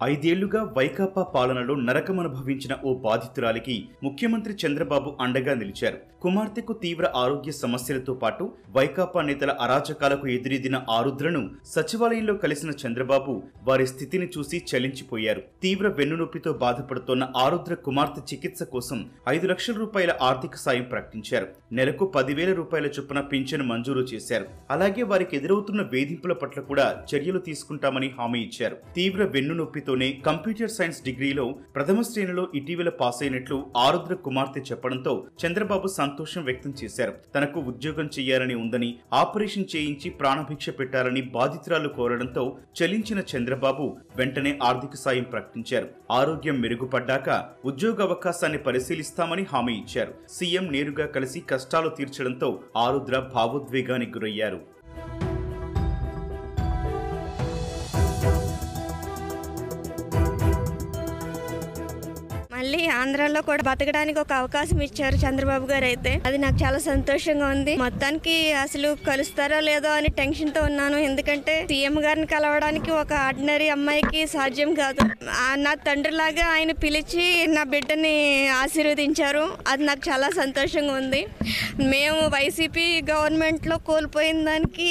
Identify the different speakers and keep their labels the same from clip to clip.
Speaker 1: ఐదేళ్లుగా వైకాపా పాలనలో నరకమనుభవించిన ఓ బాధితురాలికి ముఖ్యమంత్రి చంద్రబాబు అండగా నిలిచారు. కుమార్తెకు తీవ్ర ఆరోగ్య సమస్యలతో పాటు వైకాపా నేతల అరాచకాలకు ఎదురెదిన ఆరుద్రను సచివాలయంలో కలిసిన చంద్రబాబు వారి స్థితిని చూసి చలించిపోయారు. తీవ్ర వెన్నునొప్పితో బాధపడుతోన్న ఆరుద్ర కుమార్తె చికిత్స కోసం 5 లక్షల రూపాయల ఆర్థిక సాయం ప్రకటించారు. నెలకు 10,000 రూపాయల చొప్పున పింఛను మంజూరు చేశారు. అలాగే వారికి ఎదురవుతున్న వేధింపుల పట్ల కూడా చర్యలు తీసుకుంటామని హామీ ఇచ్చారు. తీవ్ర వెన్నునొప్పితోనే కంప్యూటర్ సైన్స్ డిగ్రీలో ప్రథమ శ్రేణిలో ఇటీవల పాస్ అయినట్లు ఆరుద్ర కుమార్తె చెప్పడంతో చంద్రబాబు సంతోషం వ్యక్తం చేశారు. తనకు ఉద్యోగం చేయాలని ఉందని, ఆపరేషన్ చేయించి ప్రాణభిక్ష పెట్టాలని బాధితురాలు కోరడంతో చలించిన చంద్రబాబు వెంటనే ఆర్థిక సాయం ప్రకటించారు. ఆరోగ్యం మెరుగుపడ్డాక ఉద్యోగ అవకాశాన్ని పరిశీలిస్తామని హామీ ఇచ్చారు. సీఎం నేరుగా కలిసి కష్టాలు తీర్చడంతో ఆరుద్ర భావోద్వేగానికి గురయ్యారు.
Speaker 2: మళ్ళీ ఆంధ్రాలో కూడా బతకడానికి ఒక అవకాశం ఇచ్చారు చంద్రబాబు గారు. అయితే అది నాకు చాలా సంతోషంగా ఉంది. మొత్తానికి అసలు కలుస్తారో లేదో అని టెన్షన్ తో ఉన్నాను. ఎందుకంటే సీఎం గారిని కలవడానికి ఒక ఆర్డినరీ అమ్మాయికి సాధ్యం కాదు. నా తండ్రిలాగా ఆయన పిలిచి నా బిడ్డని ఆశీర్వదించారు. అది నాకు చాలా సంతోషంగా ఉంది. మేము వైసీపీ గవర్నమెంట్ లో కోల్పోయిన దానికి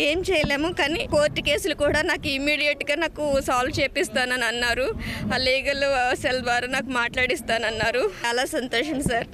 Speaker 2: ఏం చేయలేము, కానీ కోర్టు కేసులు కూడా నాకు ఇమ్మీడియట్ గా నాకు సాల్వ్ చేపిస్తానని అన్నారు. ఆ లీగల్ సెల్ ద్వారా నాకు మాట్లాడిస్తానన్నారు. చాలా సంతోషం సార్.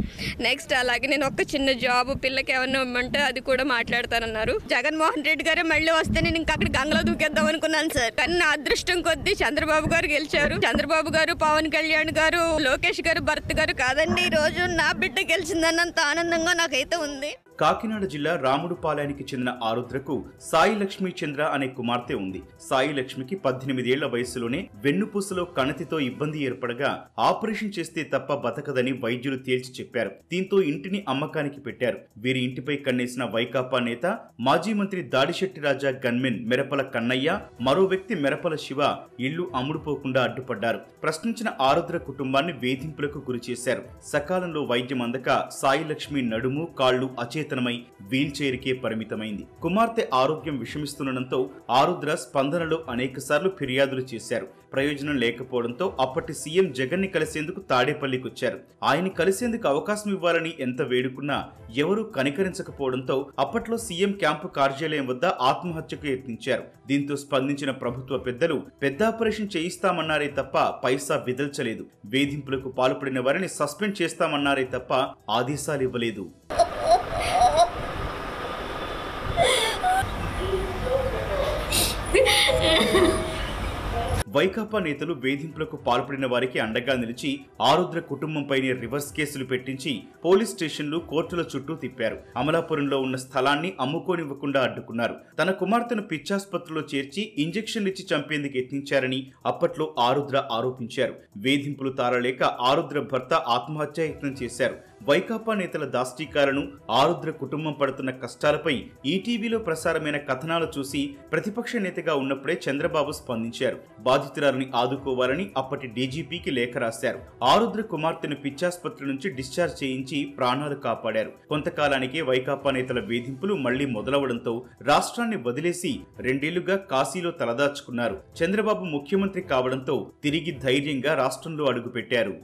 Speaker 2: నెక్స్ట్ అలాగే నేను ఒక చిన్న జాబ్ పిల్లకి ఏమన్నా ఇవ్వమంటే అది కూడా మాట్లాడతానన్నారు. జగన్మోహన్ రెడ్డి గారు మళ్ళీ వస్తే నేను ఇంకా అక్కడ గంగలో దూకేద్దాం అనుకున్నాను సార్. కానీ నా అదృష్టం కొద్దీ చంద్రబాబు గారు గెలిచారు. చంద్రబాబు గారు, పవన్ కళ్యాణ్ గారు, లోకేష్ గారు, భరత్ గారు కాదండి, ఈ రోజు నా బిడ్డ గెలిచిందన్నంత ఆనందంగా నాకైతే ఉంది.
Speaker 1: కాకినాడ జిల్లా రాముడుపాలెనికి చెందిన ఆరుద్రకు సాయి లక్ష్మీ చంద్ర అనే కుమార్తె ఉంది. సాయి లక్ష్మికి 18 ఏళ్ల వయసులోనే వెన్నుపూసలో కణతితో ఇబ్బంది ఏర్పడగా ఆపరేషన్ చేస్తే తప్ప బతకదని వైద్యులు తేల్చి చెప్పారు. దీంతో ఇంటిని అమ్మకానికి పెట్టారు. వీరి ఇంటిపై కన్నేసిన వైకాపా నేత మాజీ మంత్రి దాడిశెట్టి రాజా గన్మెన్ మెరపల కన్నయ్య, మరో వ్యక్తి మెరపల శివ ఇళ్లు అమ్ముడుపోకుండా అడ్డుపడ్డారు. ప్రశ్నించిన ఆరుద్ర కుటుంబాన్ని వేధింపులకు గురిచేశారు. సకాలంలో వైద్యం అందక సాయి లక్ష్మి నడుము, కాళ్లు అచేతనమై వీల్ చైర్కే పరిమితమైంది. కుమార్తె ఆరోగ్యం విషమిస్తుండటంతో ఆరుద్ర స్పందనలో అనేకసార్లు ఫిర్యాదులు చేశారు. ప్రయోజనం లేకపోవడంతో అప్పటి సీఎం జగన్ ని కలిసేందుకు తాడేపల్లికొచ్చారు. ఆయన్ని కలిసేందుకు అవకాశం ఇవ్వాలని ఎంత వేడుకున్నా ఎవరూ కనికరించకపోవడంతో అప్పట్లో సీఎం క్యాంపు కార్యాలయం వద్ద ఆత్మహత్యకు యత్నించారు. దీంతో స్పందించిన ప్రభుత్వ పెద్దలు పెద్ద ఆపరేషన్ చేయిస్తామన్నారే తప్ప పైసా విదల్చలేదు. వేధింపులకు పాల్పడిన వారిని సస్పెండ్ చేస్తామన్నారే తప్ప ఆదేశాలు ఇవ్వలేదు. వైకాపా నేతలు వేధింపులకు పాల్పడిన వారికి అండగా నిలిచి ఆరుద్ర కుటుంబంపైనే రివర్స్ కేసులు పెట్టించి పోలీస్ స్టేషన్లు, కోర్టుల చుట్టూ తిప్పారు. అమలాపురంలో ఉన్న స్థలాన్ని అమ్ముకోనివ్వకుండా అడ్డుకున్నారు. తన కుమార్తెను పిచ్చాసుపత్రిలో చేర్చి ఇంజెక్షన్లు ఇచ్చి చంపేందుకు యత్నించారని అప్పట్లో ఆరుద్ర ఆరోపించారు. వేధింపులు తారలేక ఆరుద్ర భర్త ఆత్మహత్యా యత్నం చేశారు. వైకాపా నేతల దాష్టీకాలను, ఆరుద్ర కుటుంబం పడుతున్న కష్టాలపై ఈటీవీలో ప్రసారమైన కథనాలు చూసి ప్రతిపక్ష నేతగా ఉన్నప్పుడే చంద్రబాబు స్పందించారు. బాధితురాలని ఆదుకోవాలని అప్పటి డీజీపీకి లేఖ రాశారు. ఆరుద్ర కుమార్తెను పిచ్చాసుపత్రి నుంచి డిశ్చార్జ్ చేయించి ప్రాణాలు కాపాడారు. కొంతకాలానికే వైకాపా నేతల వేధింపులు మళ్లీ మొదలవడంతో రాష్ట్రాన్ని వదిలేసి 2 ఏళ్లుగా కాశీలో తలదాచుకున్నారు. చంద్రబాబు ముఖ్యమంత్రి కావడంతో తిరిగి ధైర్యంగా రాష్ట్రంలో అడుగుపెట్టారు.